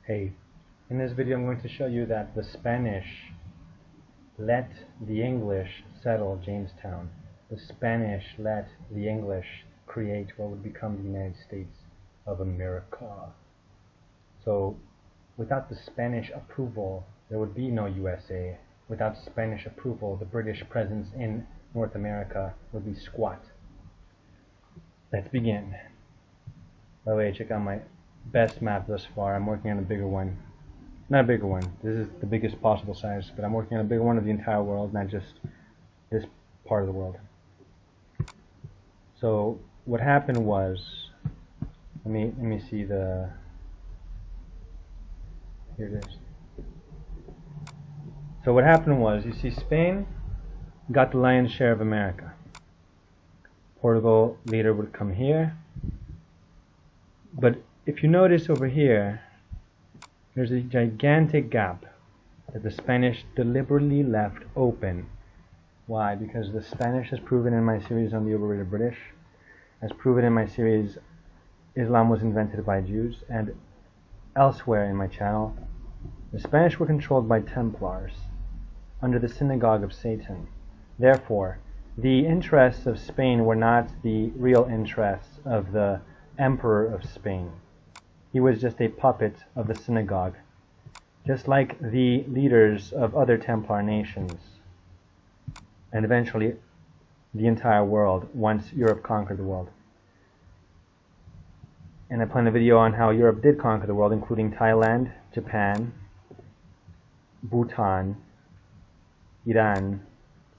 Hey, in this video I'm going to show you that the Spanish let the English settle Jamestown. The Spanish let the English create what would become the United States of America. So without the Spanish approval, there would be no USA. Without Spanish approval, the British presence in North America would be squat. Let's begin. By the way, check out my best map thus far. I'm working on a bigger one. Not a bigger one. This is the biggest possible size, but I'm working on a bigger one of the entire world, not just this part of the world. So what happened was, let me see the. Here it is. So what happened was, you see, Spain got the lion's share of America. Portugal later would come here, but if you notice over here, there's a gigantic gap that the Spanish deliberately left open. Why? Because the Spanish, has proven in my series on the overrated British, has proven in my series Islam was invented by Jews, and elsewhere in my channel, the Spanish were controlled by Templars under the synagogue of Satan. Therefore, the interests of Spain were not the real interests of the Emperor of Spain. He was just a puppet of the synagogue, just like the leaders of other Templar nations, and eventually the entire world once Europe conquered the world. And I plan a video on how Europe did conquer the world, including Thailand, Japan, Bhutan, Iran,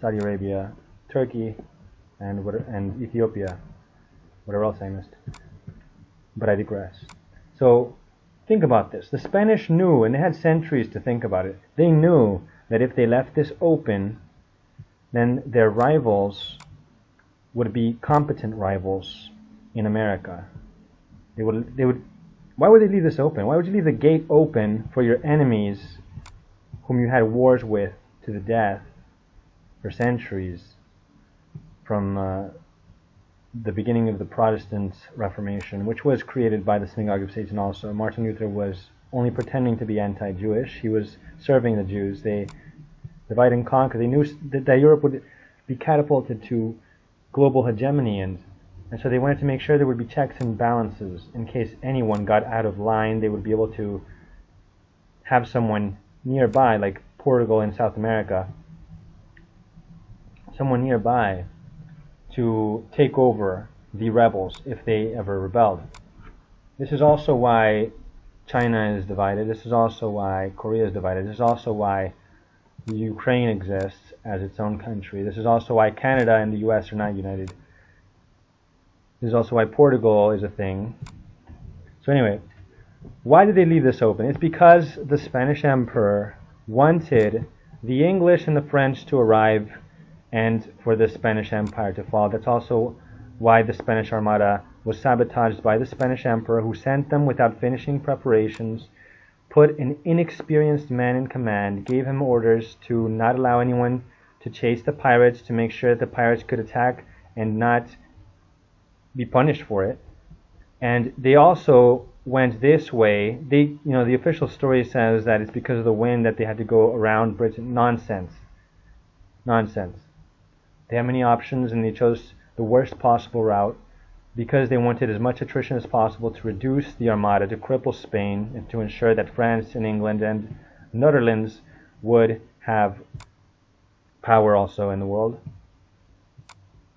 Saudi Arabia, Turkey, and Ethiopia. Whatever else I missed. But I digress. So think about this. The Spanish knew, and they had centuries to think about it, they knew that if they left this open, then their rivals would be competent rivals in America. They would. Why would they leave this open? Why would you leave the gate open for your enemies, whom you had wars with to the death for centuries, from the beginning of the Protestant Reformation, which was created by the synagogue of Satan also. Martin Luther was only pretending to be anti-Jewish. He was serving the Jews. They divide and conquer. They knew that Europe would be catapulted to global hegemony, and so they wanted to make sure there would be checks and balances. In case anyone got out of line, they would be able to have someone nearby, like Portugal in South America, someone nearby to take over the rebels if they ever rebelled. This is also why China is divided. This is also why Korea is divided. This is also why Ukraine exists as its own country. This is also why Canada and the US are not united. This is also why Portugal is a thing. So anyway, why did they leave this open? It's because the Spanish Emperor wanted the English and the French to arrive and for the Spanish Empire to fall. That's also why the Spanish Armada was sabotaged by the Spanish Emperor, who sent them without finishing preparations, put an inexperienced man in command, gave him orders to not allow anyone to chase the pirates, to make sure that the pirates could attack and not be punished for it. And they also went this way. The official story says that it's because of the wind that they had to go around Britain. Nonsense. They had many options, and they chose the worst possible route because they wanted as much attrition as possible to reduce the Armada, to cripple Spain, and to ensure that France and England and Netherlands would have power also in the world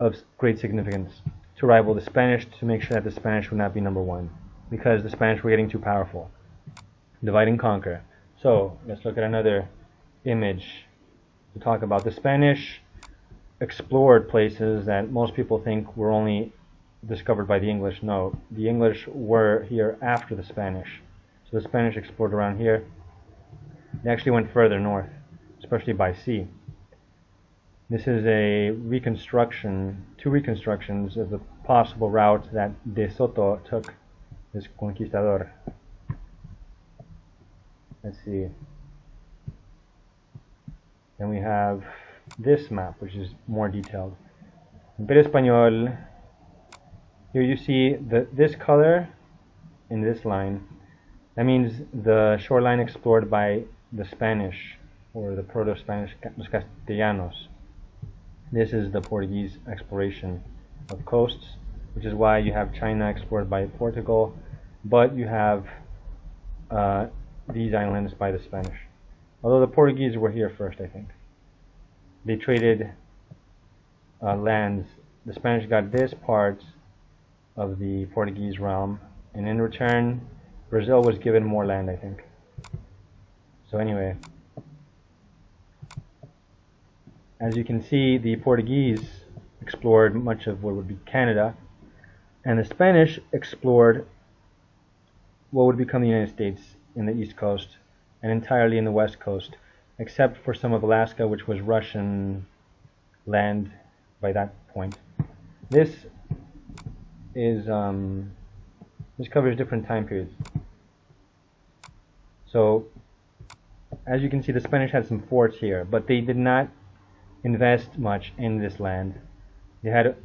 of great significance, to rival the Spanish, to make sure that the Spanish would not be number one, because the Spanish were getting too powerful. Divide and conquer. So let's look at another image to talk about. The Spanish explored places that most people think were only discovered by the English. No, the English were here after the Spanish. So the Spanish explored around here. They actually went further north, especially by sea. This is a reconstruction, two reconstructions of the possible route that De Soto took, this conquistador. Let's see. Then we have this map, which is more detailed. Imperio Español, here you see this color in this line That means the shoreline explored by the Spanish, or the Proto-Spanish, los Castellanos. This is the Portuguese exploration of coasts, which is why you have China explored by Portugal, but you have these islands by the Spanish. Although the Portuguese were here first, I think. They traded lands. The Spanish got this part of the Portuguese realm, and in return, Brazil was given more land, I think. So anyway, as you can see, the Portuguese explored much of what would be Canada, and the Spanish explored what would become the United States in the East Coast and entirely in the West Coast, except for some of Alaska, which was Russian land by that point. This is this covers different time periods. So, as you can see, the Spanish had some forts here, but they did not invest much in this land. They had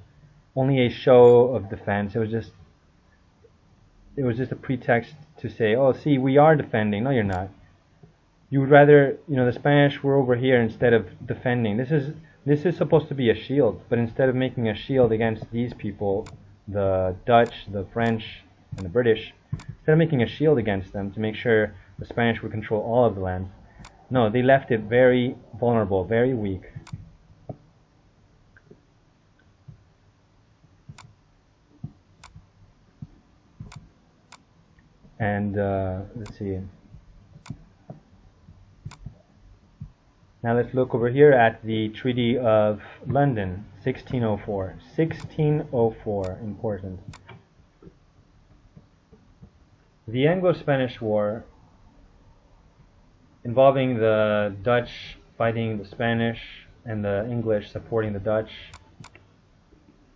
only a show of defense. It was just a pretext to say, "Oh, see, we are defending." No, you're not. You would rather, the Spanish were over here instead of defending. This is supposed to be a shield, but instead of making a shield against these people, the Dutch, the French, and the British, instead of making a shield against them to make sure the Spanish would control all of the land, no, they left it very vulnerable, very weak. And let's see. Now let's look over here at the Treaty of London, 1604. 1604, important. The Anglo-Spanish War, involving the Dutch fighting the Spanish and the English supporting the Dutch,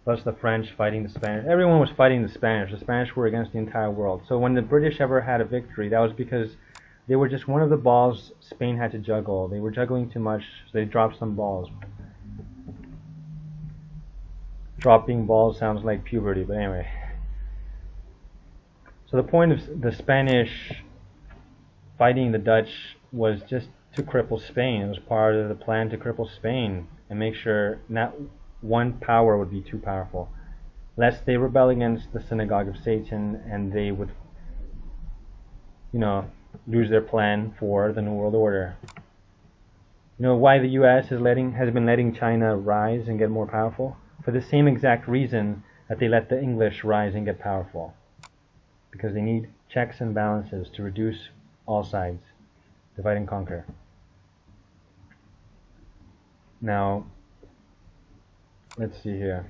plus the French fighting the Spanish. Everyone was fighting the Spanish. The Spanish were against the entire world. So when the British ever had a victory, that was because they were just one of the balls Spain had to juggle. They were juggling too much, so they dropped some balls. Dropping balls sounds like puberty, but anyway. So the point of the Spanish fighting the Dutch was just to cripple Spain. It was part of the plan to cripple Spain and make sure not one power would be too powerful, lest they rebel against the synagogue of Satan and they would, lose their plan for the New World Order. You know why the U.S. has been letting China rise and get more powerful? For the same exact reason that they let the English rise and get powerful. Because they need checks and balances to reduce all sides, divide and conquer. Now, let's see here.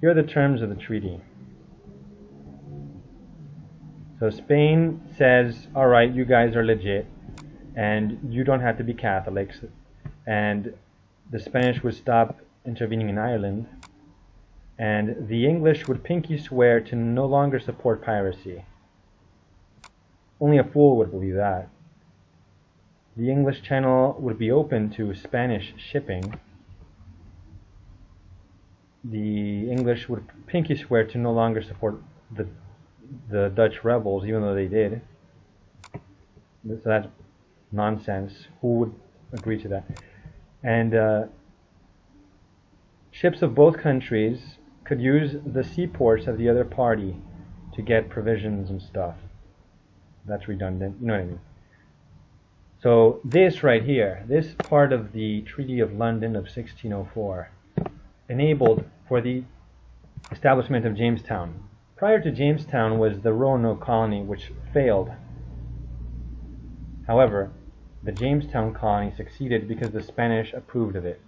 Here are the terms of the treaty. So Spain says, all right, you guys are legit, and you don't have to be Catholics, and the Spanish would stop intervening in Ireland, and the English would pinky swear to no longer support piracy. Only a fool would believe that. The English Channel would be open to Spanish shipping. The English would pinky swear to no longer support the Dutch rebels, even though they did. So that's nonsense. Who would agree to that? And ships of both countries could use the seaports of the other party to get provisions and stuff. That's redundant, you know what I mean. So this right here, this part of the Treaty of London of 1604, enabled for the establishment of Jamestown. Prior to Jamestown was the Roanoke colony, which failed. However, the Jamestown colony succeeded because the Spanish approved of it.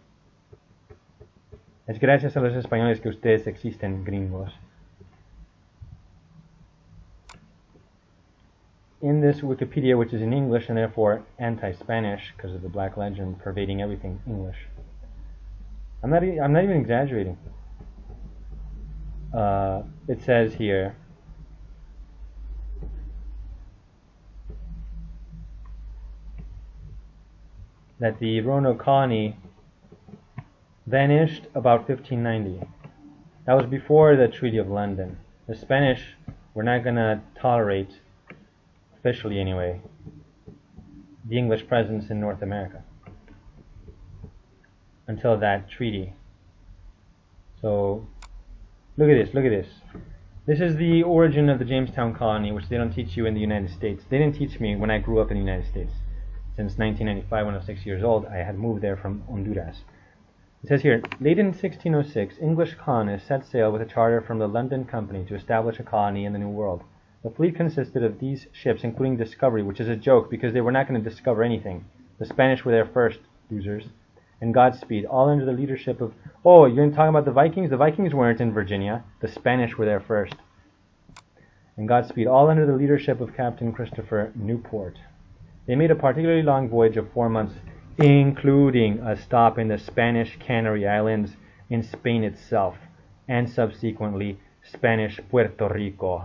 Es gracias a los españoles que ustedes existen, gringos. In this Wikipedia, which is in English and therefore anti-Spanish because of the black legend pervading everything English, I'm not even exaggerating. It says here, that the Roanoke colony vanished about 1590. That was before the Treaty of London. The Spanish were not going to tolerate officially anyway, the English presence in North America until that treaty. So look at this, look at this. This is the origin of the Jamestown colony, which they don't teach you in the United States. They didn't teach me when I grew up in the United States. Since 1995, when I was 6 years old, I had moved there from Honduras. It says here, late in 1606, English colonists set sail with a charter from the London Company to establish a colony in the New World. The fleet consisted of these ships, including Discovery, which is a joke because they were not going to discover anything. The Spanish were there first, losers. And Godspeed, all under the leadership of... Oh, you're talking about the Vikings? The Vikings weren't in Virginia. The Spanish were there first. And Godspeed, all under the leadership of Captain Christopher Newport. They made a particularly long voyage of 4 months, including a stop in the Spanish Canary Islands in Spain itself, and subsequently Spanish Puerto Rico.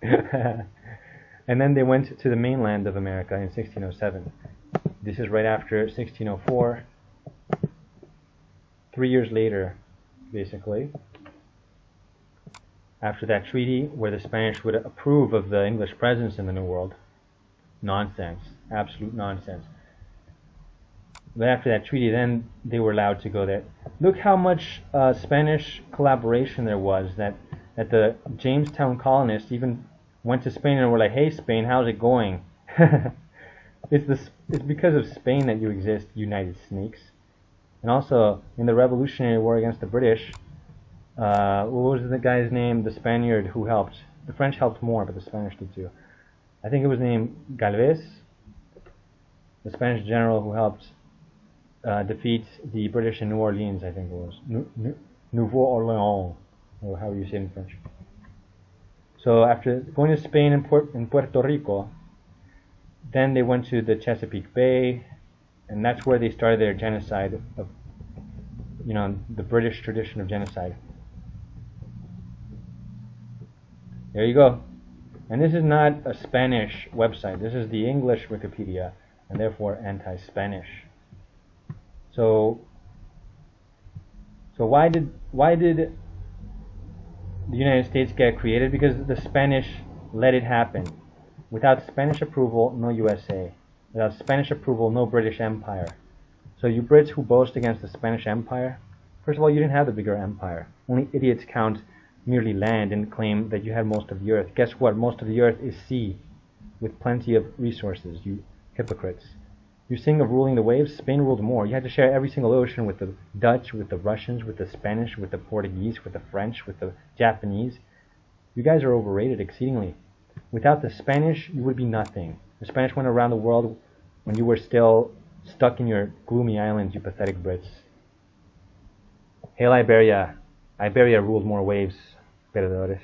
And then they went to the mainland of America in 1607. This is right after 1604. 3 years later, basically, after that treaty where the Spanish would approve of the English presence in the New World. Nonsense. Absolute nonsense. But after that treaty, then they were allowed to go there. Look how much Spanish collaboration there was, that the Jamestown colonists even went to Spain and were like, hey Spain, how's it going? It's because of Spain that you exist, United Snakes. And also, in the Revolutionary War against the British, what was the guy's name, the Spaniard who helped? The French helped more, but the Spanish did too. I think it was named Galvez, the Spanish general who helped defeat the British in New Orleans, I think it was. Nouveau Orleans, or how you say it in French. So after going to Spain and Puerto Rico, then they went to the Chesapeake Bay, and that's where they started their genocide of, the British tradition of genocide. There you go. And this is not a Spanish website. This is the English Wikipedia, and therefore anti-Spanish. So why did the United States get created? Because the Spanish let it happen. Without Spanish approval, no USA. Without Spanish approval, no British Empire. So you Brits who boast against the Spanish Empire, first of all, you didn't have the bigger empire. Only idiots count merely land and claim that you had most of the earth. Guess what? Most of the earth is sea, with plenty of resources, you hypocrites. You sing of ruling the waves. Spain ruled more. You had to share every single ocean with the Dutch, with the Russians, with the Spanish, with the Portuguese, with the French, with the Japanese. You guys are overrated exceedingly. Without the Spanish, you would be nothing. The Spanish went around the world when you were still stuck in your gloomy islands, you pathetic Brits. Hail Iberia. Iberia ruled more waves. Perdedores.